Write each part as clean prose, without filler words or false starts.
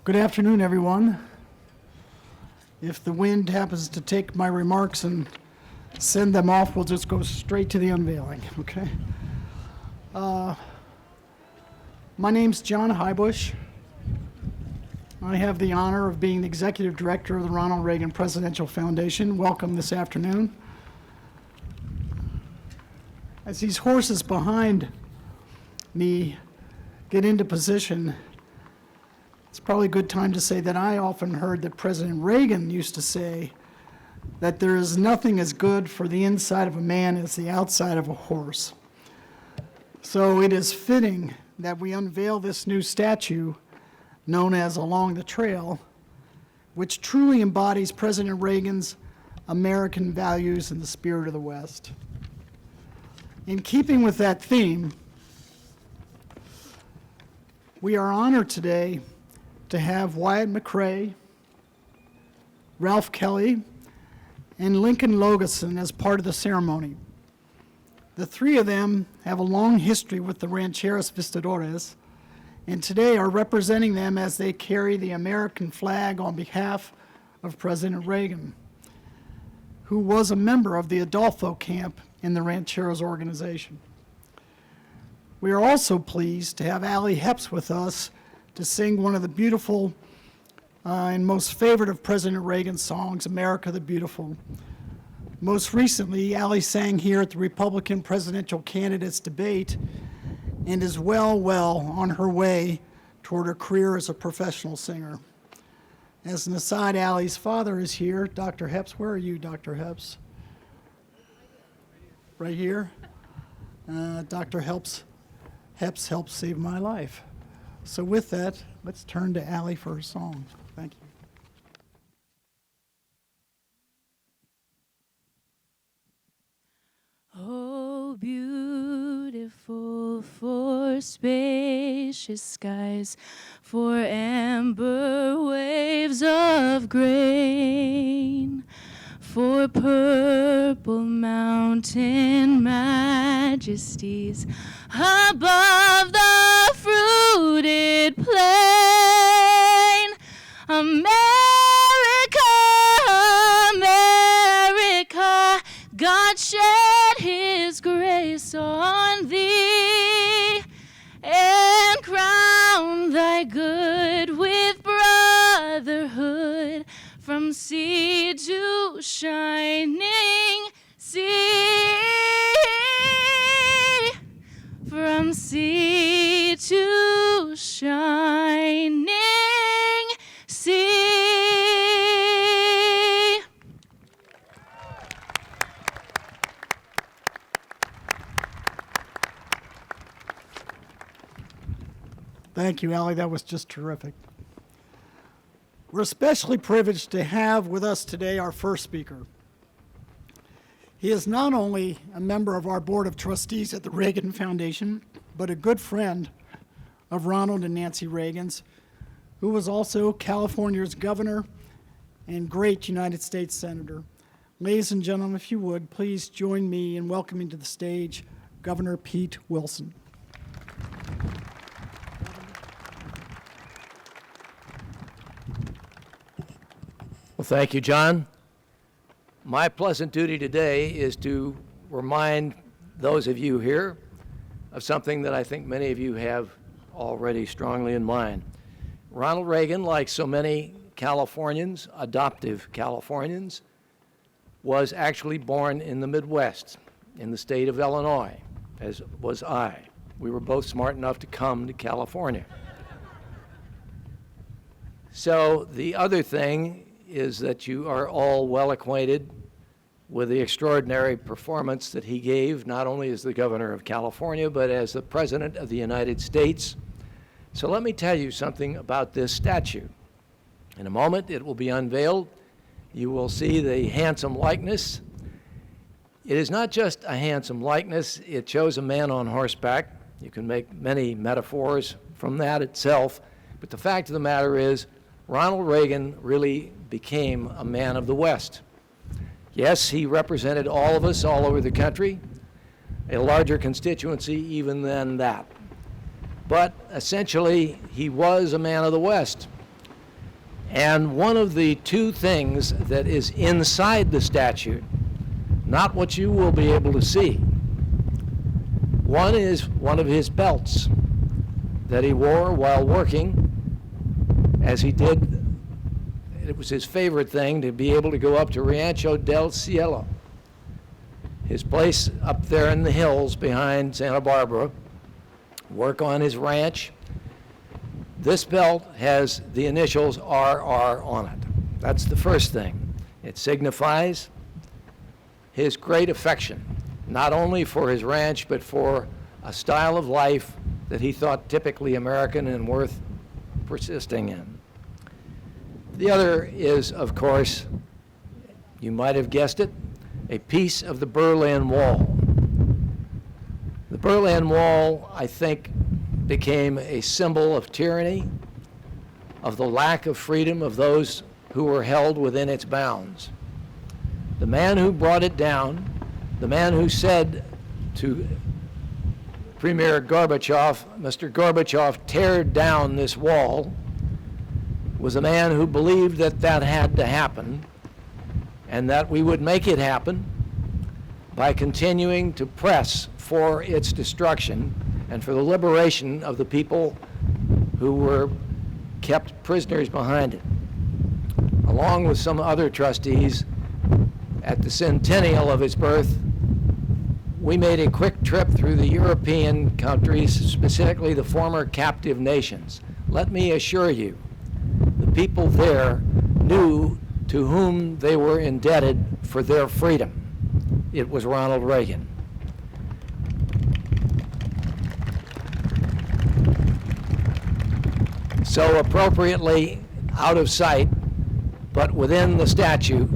Good afternoon, everyone. If the wind happens to take my remarks and send them off, we'll just go straight to the unveiling, okay? My name's John Heubusch. I have the honor of being the executive director of the Ronald Reagan Presidential Foundation. Welcome this afternoon. As these horses behind me get into position, it's probably a good time to say that I often heard that President Reagan used to say that there is nothing as good for the inside of a man as the outside of a horse. So it is fitting that we unveil this new statue known as Along the Trail, which truly embodies President Reagan's American values and the spirit of the West. In keeping with that theme, we are honored today to have Wyatt McCrae, Ralph Kelly, and Lincoln Logeson as part of the ceremony. The three of them have a long history with the Rancheros Visitadores, and today are representing them as they carry the American flag on behalf of President Reagan, who was a member of the Adolfo camp in the Rancheros organization. We are also pleased to have Allie Hepps with us to sing one of the beautiful and most favorite of President Reagan's songs, America the Beautiful. Most recently, Allie sang here at the Republican presidential candidates debate and is well on her way toward her career as a professional singer. As an aside, Allie's father is here. Dr. Hepps, where are you, Dr. Hepps? Right here? Dr. Hepps helped save my life. So with that, let's turn to Allie for her song. Thank you. Oh, beautiful for spacious skies, for amber waves of grain, for purple mountain majesties above the fruited plain. America, America, God shed his grace on thee and crown thy good with brotherhood from sea to shining sea, from sea to shining sea. Thank you, Allie. That was just terrific. We're especially privileged to have with us today our first speaker. He is not only a member of our board of trustees at the Reagan Foundation, but a good friend of Ronald and Nancy Reagan's, who was also California's governor and great United States senator. Ladies and gentlemen, if you would, please join me in welcoming to the stage Governor Pete Wilson. Well, thank you, John. My pleasant duty today is to remind those of you here of something that I think many of you have already strongly in mind. Ronald Reagan, like so many Californians, adoptive Californians, was actually born in the Midwest, in the state of Illinois, as was I. We were both smart enough to come to California. So the other thing is that you are all well acquainted with the extraordinary performance that he gave, not only as the governor of California, but as the President of the United States. So let me tell you something about this statue. In a moment, it will be unveiled. You will see the handsome likeness. It is not just a handsome likeness. It shows a man on horseback. You can make many metaphors from that itself. But the fact of the matter is, Ronald Reagan really became a man of the West. Yes, he represented all of us all over the country, a larger constituency even than that. But essentially, he was a man of the West. And one of the two things that is inside the statue, not what you will be able to see, one is one of his belts that he wore while working, as he did. It was his favorite thing to be able to go up to Rancho del Cielo, his place up there in the hills behind Santa Barbara, work on his ranch. This belt has the initials RR on it. That's the first thing. It signifies his great affection, not only for his ranch, but for a style of life that he thought typically American and worth persisting in. The other is, of course, you might have guessed it, a piece of the Berlin Wall. The Berlin Wall, I think, became a symbol of tyranny, of the lack of freedom of those who were held within its bounds. The man who brought it down, the man who said to Premier Gorbachev, Mr. Gorbachev, tear down this wall, was a man who believed that that had to happen and that we would make it happen by continuing to press for its destruction and for the liberation of the people who were kept prisoners behind it. Along with some other trustees, at the centennial of his birth, we made a quick trip through the European countries, specifically the former captive nations. Let me assure you, the people there knew to whom they were indebted for their freedom. It was Ronald Reagan. So appropriately out of sight, but within the statue,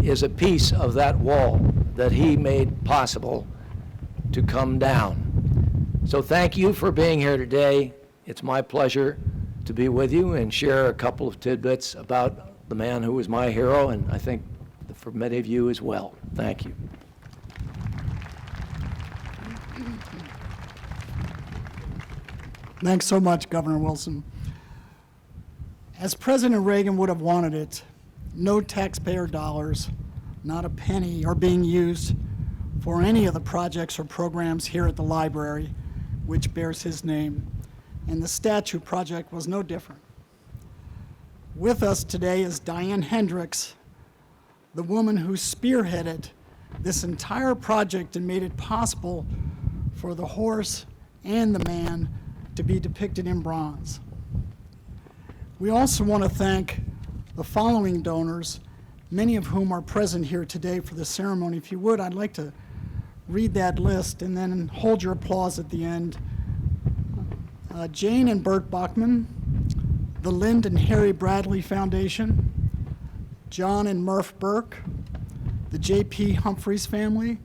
is a piece of that wall that he made possible to come down. So thank you for being here today. It's my pleasure to be with you and share a couple of tidbits about the man who was my hero, and I think for many of you as well. Thank you. Thanks so much, Governor Wilson. As President Reagan would have wanted it, no taxpayer dollars, not a penny, are being used for any of the projects or programs here at the library, which bears his name. And the statue project was no different. With us today is Diane Hendricks, the woman who spearheaded this entire project and made it possible for the horse and the man to be depicted in bronze. We also want to thank the following donors, many of whom are present here today for the ceremony. If you would, I'd like to read that list and then hold your applause at the end. Jane and Bert Bachman, the Lynd and Harry Bradley Foundation, John and Murph Burke, the J.P. Humphreys family,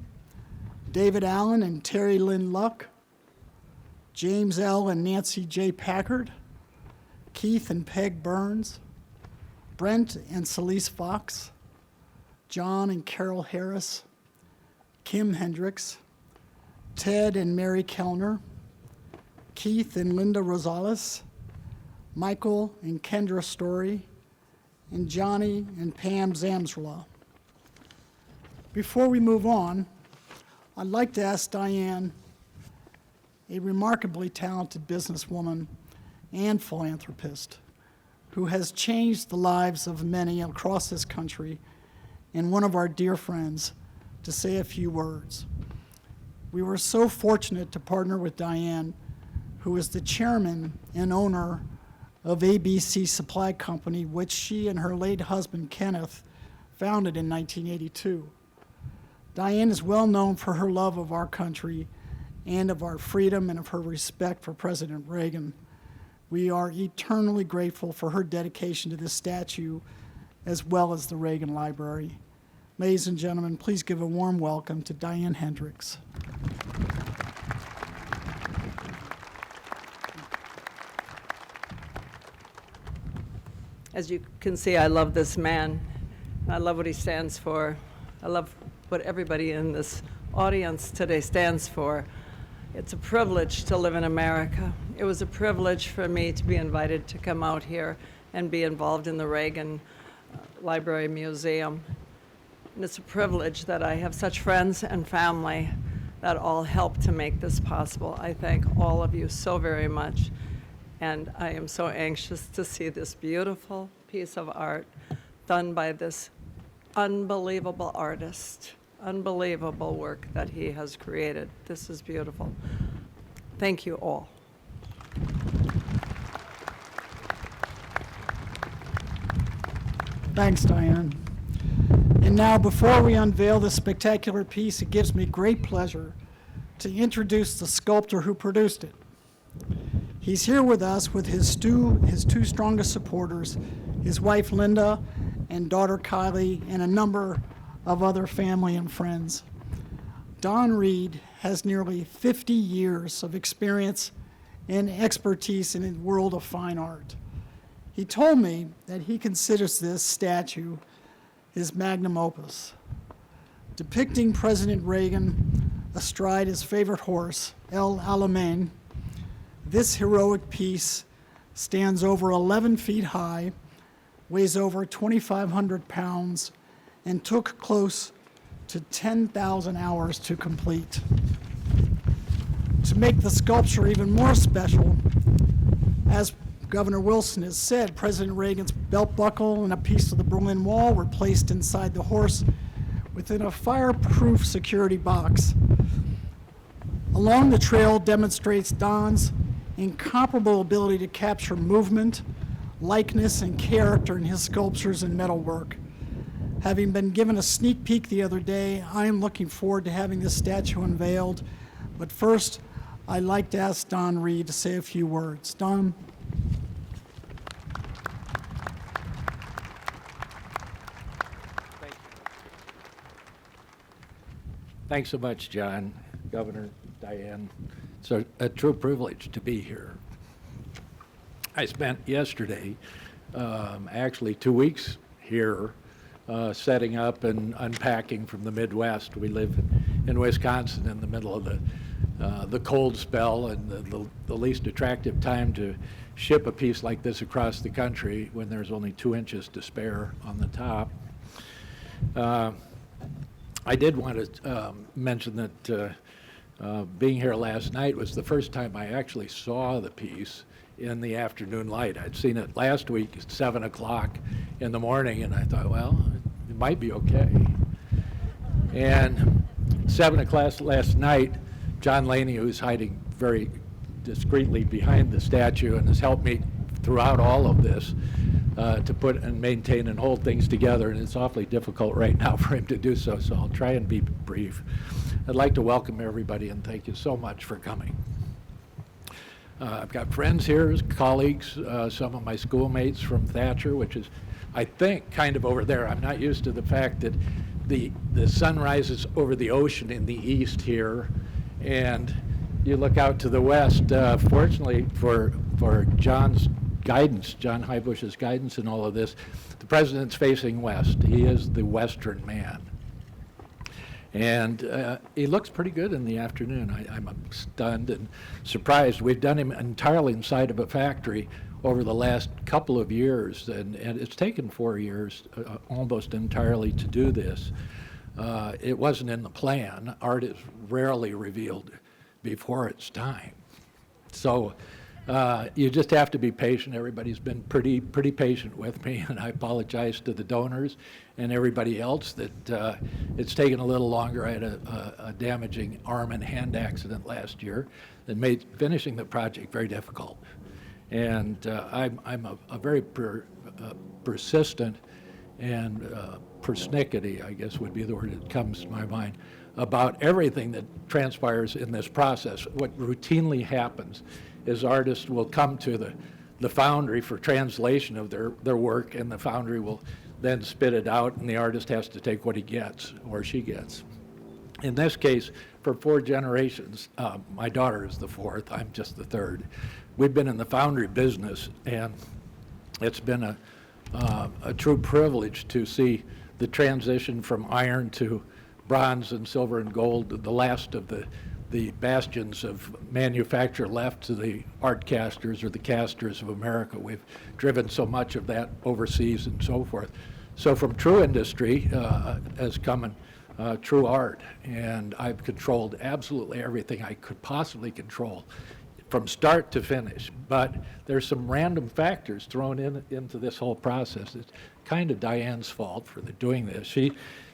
David Allen and Terry Lynn Luck, James L. and Nancy J. Packard, Keith and Peg Burns, Brent and Celeste Fox, John and Carol Harris, Kim Hendricks, Ted and Mary Kellner, Keith and Linda Rosales, Michael and Kendra Story, and Johnny and Pam Zamsrla. Before we move on, I'd like to ask Diane, a remarkably talented businesswoman and philanthropist who has changed the lives of many across this country, and one of our dear friends, to say a few words. We were so fortunate to partner with Diane, who is the chairman and owner of ABC Supply Company, which she and her late husband, Kenneth, founded in 1982. Diane is well known for her love of our country and of our freedom and of her respect for President Reagan. We are eternally grateful for her dedication to this statue, as well as the Reagan Library. Ladies and gentlemen, please give a warm welcome to Diane Hendricks. As you can see, I love this man. I love what he stands for. I love what everybody in this audience today stands for. It's a privilege to live in America. It was a privilege for me to be invited to come out here and be involved in the Reagan Library Museum. And it's a privilege that I have such friends and family that all help to make this possible. I thank all of you so very much. And I am so anxious to see this beautiful piece of art done by this unbelievable artist. Unbelievable work that he has created. This is beautiful. Thank you all. Thanks, Diane. And now, before we unveil this spectacular piece, it gives me great pleasure to introduce the sculptor who produced it. He's here with us with his two strongest supporters, his wife Linda and daughter Kylie, and a number of other family and friends. Don Reed has nearly 50 years of experience and expertise in the world of fine art. He told me that he considers this statue his magnum opus. Depicting President Reagan astride his favorite horse, Alamein, this heroic piece stands over 11 feet high, weighs over 2,500 pounds, and took close to 10,000 hours to complete. To make the sculpture even more special, as Governor Wilson has said, President Reagan's belt buckle and a piece of the Berlin Wall were placed inside the horse within a fireproof security box. Along the trail demonstrates Don's incomparable ability to capture movement, likeness, and character in his sculptures and metalwork. Having been given a sneak peek the other day, I am looking forward to having this statue unveiled. But first, I'd like to ask Don Reed to say a few words. Don? Thanks so much, John, Governor, Diane. It's a true privilege to be here. I spent yesterday, actually 2 weeks here, setting up and unpacking from the Midwest. We live in Wisconsin in the middle of the cold spell, and the least attractive time to ship a piece like this across the country when there's only 2 inches to spare on the top. I did want to mention that being here last night was the first time I actually saw the piece in the afternoon light. I'd seen it last week at 7 o'clock in the morning, and I thought, well, it might be okay. And 7 o'clock last night, John Laney, who's hiding very discreetly behind the statue and has helped me throughout all of this, to put and maintain and hold things together, and it's awfully difficult right now for him to do so, so I'll try and be brief. I'd like to welcome everybody and thank you so much for coming. I've got friends here, colleagues, some of my schoolmates from Thatcher, which is, I think, kind of over there. I'm not used to the fact that the sun rises over the ocean in the east here, and you look out to the west. Fortunately for John's guidance, John Heubusch's guidance in all of this, the president's facing west. He is the Western man. And he looks pretty good in the afternoon. I'm stunned and surprised. We've done him entirely inside of a factory over the last couple of years, and it's taken 4 years almost entirely to do this. It wasn't in the plan. Art is rarely revealed before its time. So you just have to be patient. Everybody's been pretty patient with me, and I apologize to the donors and everybody else that it's taken a little longer. I had a damaging arm and hand accident last year that made finishing the project very difficult. And I'm a very persistent and persnickety, I guess would be the word that comes to my mind, about everything that transpires in this process. What routinely happens is artists will come to the foundry for translation of their work, and the foundry will then spit it out, and the artist has to take what he gets or she gets. In this case, for 4 generations, my daughter is the 4th, I'm just the 3rd. We've been in the foundry business, and it's been a true privilege to see the transition from iron to bronze and silver and gold, the last of the the bastions of manufacture left to the art casters or the casters of America. We've driven so much of that overseas and so forth. So from true industry has come true art, and I've controlled absolutely everything I could possibly control from start to finish. But there's some random factors thrown into this whole process. It's kind of Diane's fault for doing this.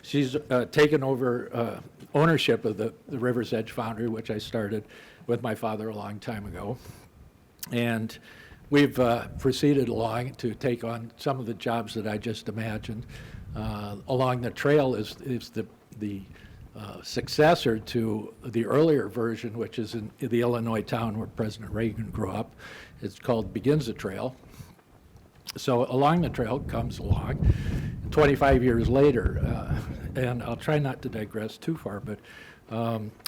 She's taken over ownership of the River's Edge Foundry, which I started with my father a long time ago. And we've proceeded along to take on some of the jobs that I just imagined. Along the trail is the successor to the earlier version, which is in the Illinois town where President Reagan grew up. It's called Begins the Trail. So along the trail comes along 25 years later, and I'll try not to digress too far, but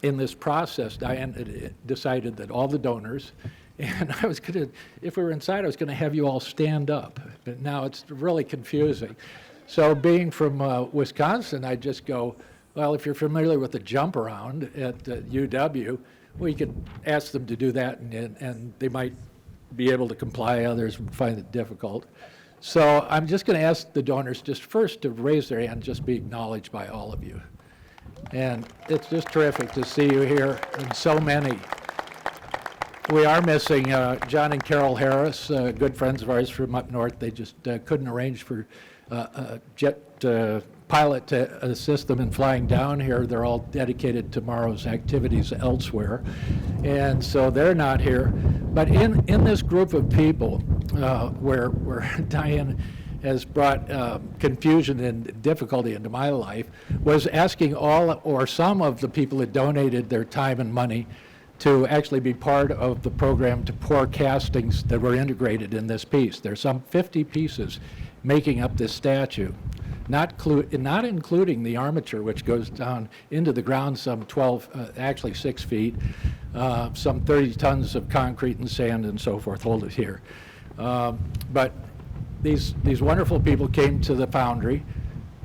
in this process, Diane decided that all the donors, and I was going to, if we were inside, I was going to have you all stand up, but now it's really confusing. So being from Wisconsin, I just go, well, if you're familiar with the jump around at UW, we could ask them to do that, and they might be able to comply. Others would find it difficult. So I'm just going to ask the donors just first to raise their hand, just be acknowledged by all of you. And it's just terrific to see you here, and so many. We are missing John and Carol Harris, good friends of ours from up north. They just couldn't arrange for a jet pilot to assist them in flying down here. They're all dedicated to tomorrow's activities elsewhere, and so they're not here. But in this group of people, where Diane has brought confusion and difficulty into my life, was asking all or some of the people that donated their time and money to actually be part of the program to pour castings that were integrated in this piece. There's some 50 pieces making up this statue, not including the armature, which goes down into the ground some 6 feet, some 30 tons of concrete and sand and so forth. Hold it here. But these wonderful people came to the foundry,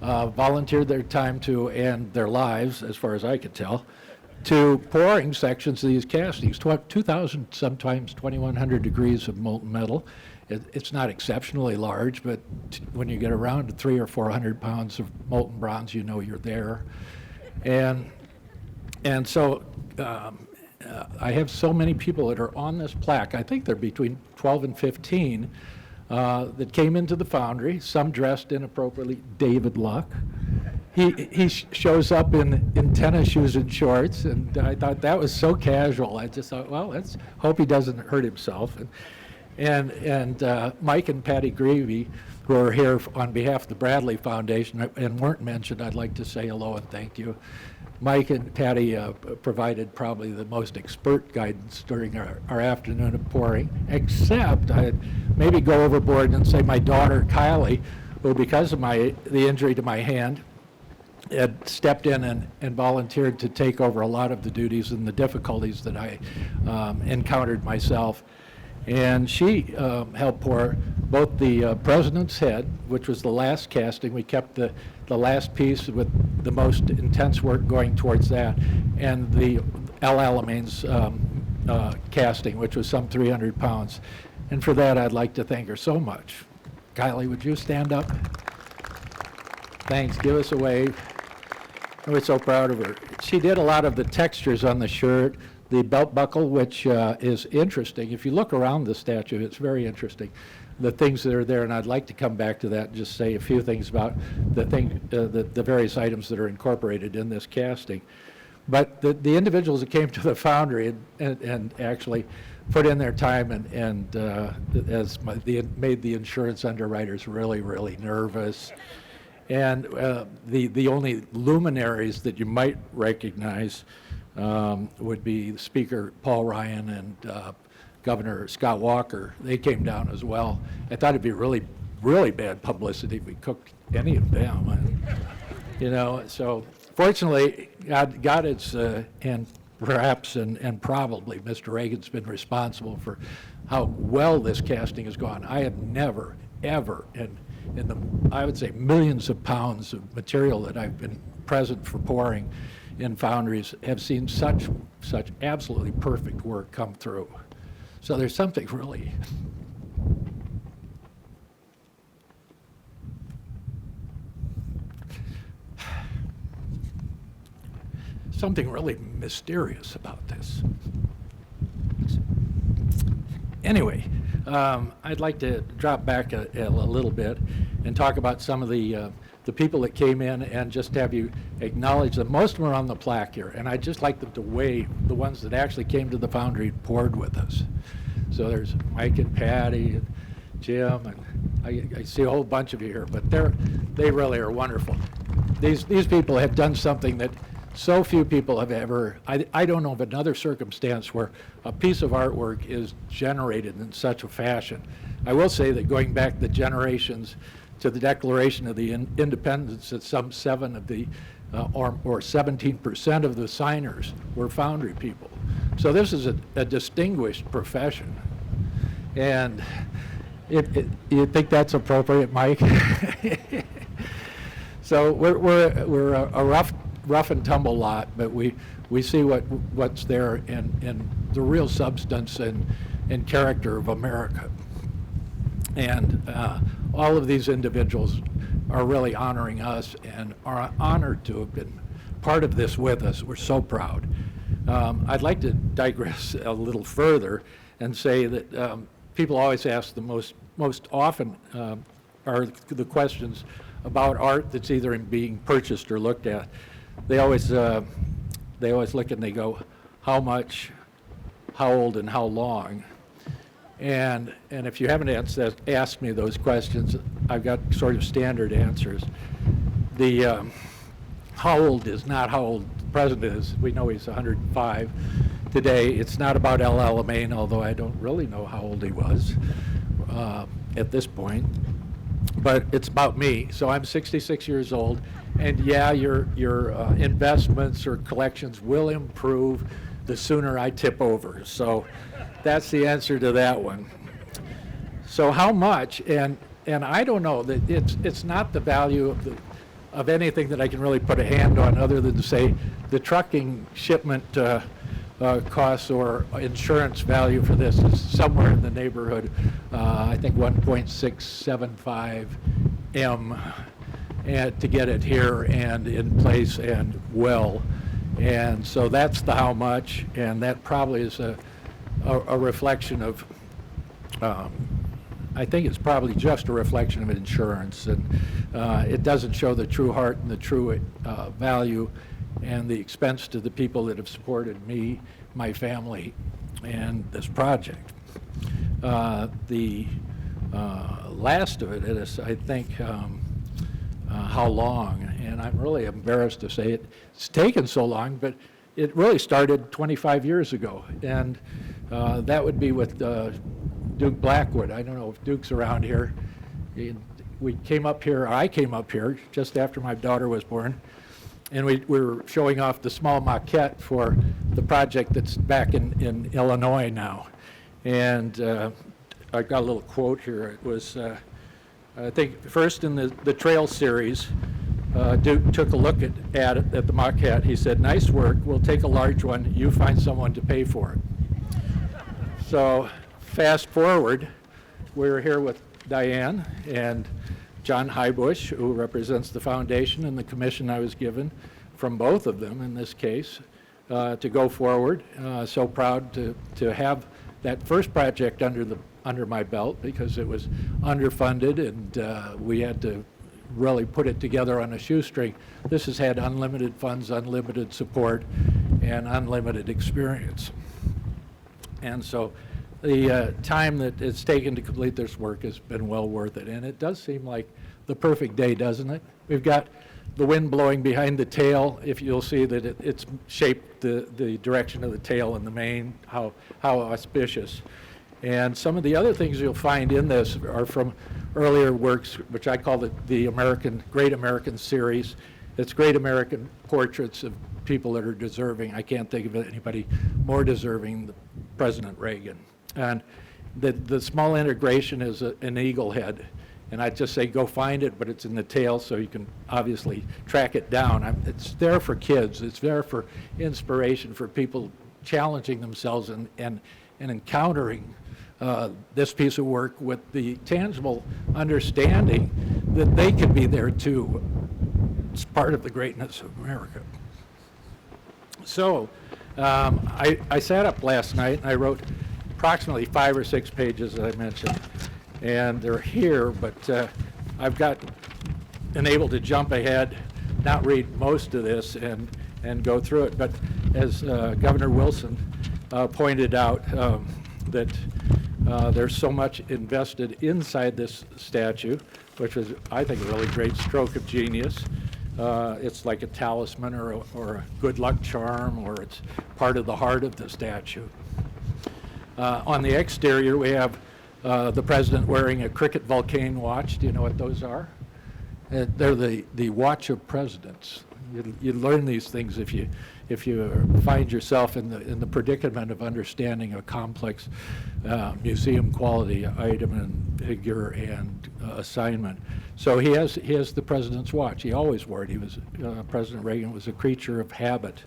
volunteered their time and their lives, as far as I could tell, to pouring sections of these castings, 2,000, sometimes 2,100 degrees of molten metal. It's not exceptionally large, but when you get around to 300 or 400 pounds of molten bronze, you know you're there. And so I have so many people that are on this plaque. I think they're between 12 and 15 that came into the foundry, some dressed inappropriately. David Luck. He shows up in tennis shoes and shorts, and I thought that was so casual. I just thought, well, let's hope he doesn't hurt himself. And Mike and Patty Greavy, who are here on behalf of the Bradley Foundation and weren't mentioned, I'd like to say hello and thank you. Mike and Patty provided probably the most expert guidance during our afternoon of pouring, except I'd maybe go overboard and say my daughter, Kylie, who because of the injury to my hand, had stepped in and volunteered to take over a lot of the duties and the difficulties that I encountered myself. And she helped pour both the President's Head, which was the last casting. We kept the last piece with the most intense work going towards that, and the Alamein's casting, which was some 300 pounds. And for that, I'd like to thank her so much. Kylie, would you stand up? Thanks. Give us a wave. We're so proud of her. She did a lot of the textures on the shirt, the belt buckle, which is interesting. If you look around the statue, it's very interesting, the things that are there, and I'd like to come back to that and just say a few things about the various items that are incorporated in this casting. But the individuals that came to the foundry and actually put in their time and made the insurance underwriters really, really nervous. And the only luminaries that you might recognize would be Speaker Paul Ryan and Governor Scott Walker. They came down as well. I thought it'd be really, really bad publicity if we cooked any of them. So fortunately, God is, and perhaps and probably Mr. Reagan's been responsible for how well this casting has gone. I have never, ever, in the, I would say, millions of pounds of material that I've been present for pouring, in foundries have seen such absolutely perfect work come through. So there's something really mysterious about this. Anyway, I'd like to drop back a little bit and talk about some of the people that came in and just have you acknowledge them. Most of them are on the plaque here, and I'd just like them to wave, the ones that actually came to the foundry and poured with us. So there's Mike and Patty and Jim, and I see a whole bunch of you here, but they really are wonderful. These people have done something that so few people have ever, I don't know of another circumstance where a piece of artwork is generated in such a fashion. I will say that going back the generations to the Declaration of the Independence, that some 7 of the, or 17% of the signers were foundry people. So this is a distinguished profession. And you think that's appropriate, Mike? So we're a rough and tumble lot, but we see what's there in the real substance and character of America. And all of these individuals are really honoring us and are honored to have been part of this with us. We're so proud. I'd like to digress a little further and say that people always ask the most often are the questions about art that's either being purchased or looked at. They always look and they go, how much, how old, and how long? And if you haven't asked me those questions, I've got sort of standard answers. The how old is not how old the president is. We know he's 105 today. It's not about Alamein, although I don't really know how old he was at this point. But it's about me. So I'm 66 years old. And yeah, your investments or collections will improve the sooner I tip over. So that's the answer to that one. So how much? And I don't know that it's not the value of anything that I can really put a hand on, other than to say the trucking shipment costs or insurance value for this is somewhere in the neighborhood, I think 1.675 M. And to get it here and in place and well. And so that's the how much, and that probably is a reflection of, I think it's probably just a reflection of insurance, and it doesn't show the true heart and the true value and the expense to the people that have supported me, my family, and this project. The last of it is, I think, how long, and I'm really embarrassed to say it's taken so long, but it really started 25 years ago, and that would be with Duke Blackwood. I don't know if Duke's around here. We came up here, I came up here just after my daughter was born, and we were showing off the small maquette for the project that's back in Illinois now. And I got a little quote here. It was, I think first in the Trail series, Duke took a look at the maquette. He said, "Nice work, we'll take a large one, you find someone to pay for it." So fast forward, we're here with Diane and John Heubusch, who represents the foundation and the commission I was given from both of them in this case to go forward. So proud to have that first project under my belt, because it was underfunded and we had to really put it together on a shoestring. This has had unlimited funds, unlimited support, and unlimited experience. And so the time that it's taken to complete this work has been well worth it. And it does seem like the perfect day, doesn't it? We've got the wind blowing behind the tail. If you'll see that it's shaped the direction of the tail in the main, how auspicious. And some of the other things you'll find in this are from earlier works, which I call the Great American series. It's Great American portraits of people that are deserving. I can't think of anybody more deserving than President Reagan. And the small integration is an eagle head. And I'd just say go find it, but it's in the tail, so you can obviously track it down. It's there for kids. It's there for inspiration, for people challenging themselves and encountering this piece of work with the tangible understanding that they can be there too. It's part of the greatness of America. So I sat up last night and I wrote approximately 5 or 6 pages, as I mentioned, and they're here, but I've been able to jump ahead, not read most of this and go through it. But as Governor Wilson pointed out, that there's so much invested inside this statue, which was, I think, a really great stroke of genius. It's like a talisman or a good luck charm, or it's part of the heart of the statue. On the exterior, we have the president wearing a cricket Vulcain watch. Do you know what those are? They're the watch of presidents. You learn these things if you find yourself in the predicament of understanding a complex museum quality item and figure and assignment. So he has the president's watch. He always wore it. President Reagan was a creature of habit.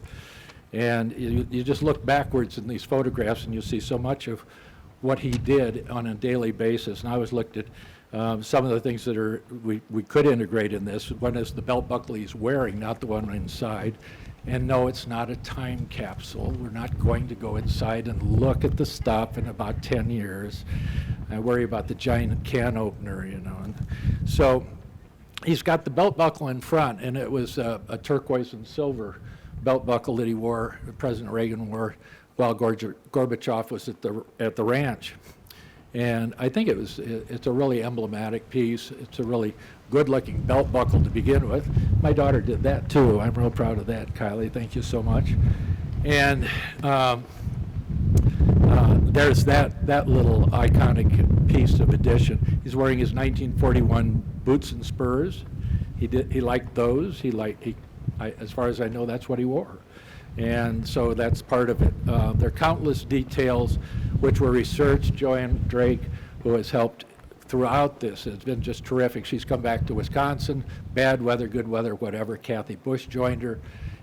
And you just look backwards in these photographs and you see so much of what he did on a daily basis. And I always looked at some of the things that we could integrate in this. One is the belt buckle he's wearing, not the one inside. And no, it's not a time capsule. We're not going to go inside and look at the stuff in about 10 years. I worry about the giant can opener, you know. And so he's got the belt buckle in front, and it was a turquoise and silver belt buckle that he wore, President Reagan wore, while Gorbachev was at the ranch. And I think it's a really emblematic piece. It's a really good-looking belt buckle to begin with. My daughter did that too. I'm real proud of that, Kylie. Thank you so much. And there's that little iconic piece of addition. He's wearing his 1941 boots and spurs. He liked those. As far as I know, that's what he wore. And so that's part of it. There are countless details which were researched. Joanne Drake, who has helped throughout this, has been just terrific. She's come back to Wisconsin, bad weather, good weather, whatever. Kathy Bush joined her.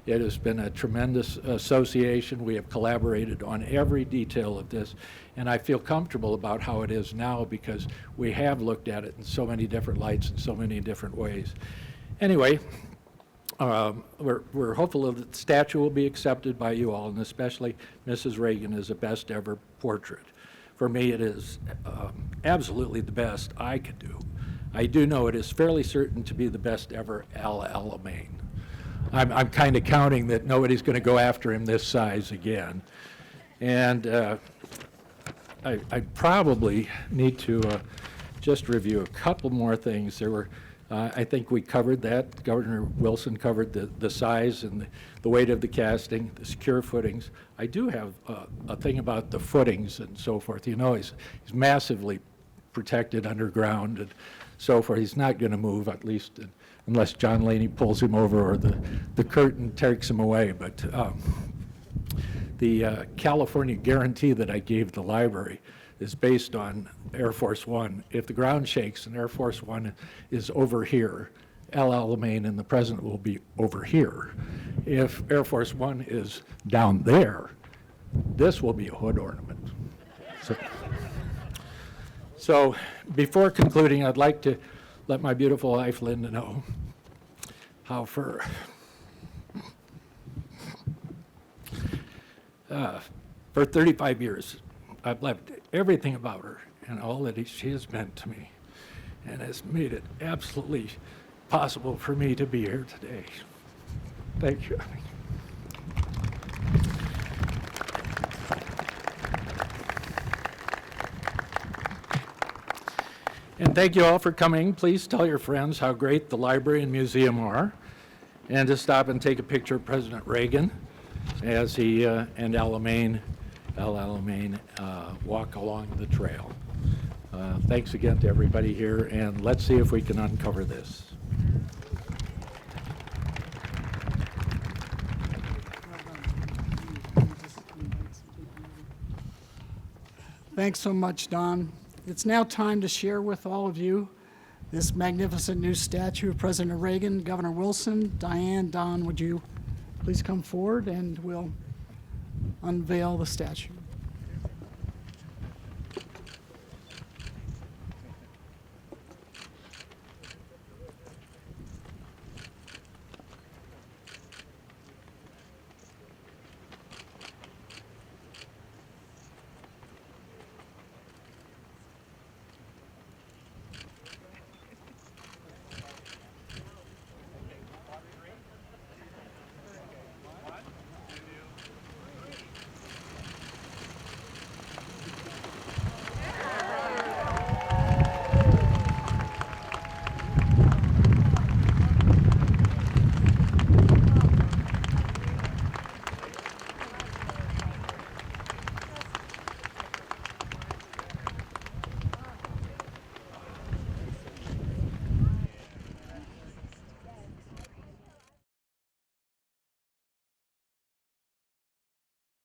It has been a tremendous association. We have collaborated on every detail of this, and I feel comfortable about how it is now because we have looked at it in so many different lights in so many different ways. Anyway, we're hopeful that the statue will be accepted by you all, and especially Mrs. Reagan as a best ever portrait. For me, it is absolutely the best I could do. I do know it is fairly certain to be the best ever Alamein. I'm kind of counting that nobody's going to go after him this size again. And I probably need to just review a couple more things. There were I think we covered that. Governor Wilson covered the size and the weight of the casting, the secure footings. I do have a thing about the footings and so forth. You know, he's massively protected underground and so forth. He's not going to move, at least unless John Laney pulls him over or the curtain takes him away. But the California guarantee that I gave the library is based on Air Force One. If the ground shakes and Air Force One is over here, Alamein and the president will be over here. If Air Force One is down there, this will be a hood ornament. So before concluding, I'd like to let my beautiful wife Linda know how for 35 years, I've loved everything about her and all that she has meant to me, and has made it absolutely possible for me to be here today. Thank you. And thank you all for coming. Please tell your friends how great the library and museum are, and to stop and take a picture of President Reagan as he and Alamein walk along the trail. Thanks again to everybody here, and let's see if we can uncover this. Thanks so much, Don. It's now time to share with all of you this magnificent new statue of President Reagan, Governor Wilson. Diane, Don, would you please come forward and we'll unveil the statue.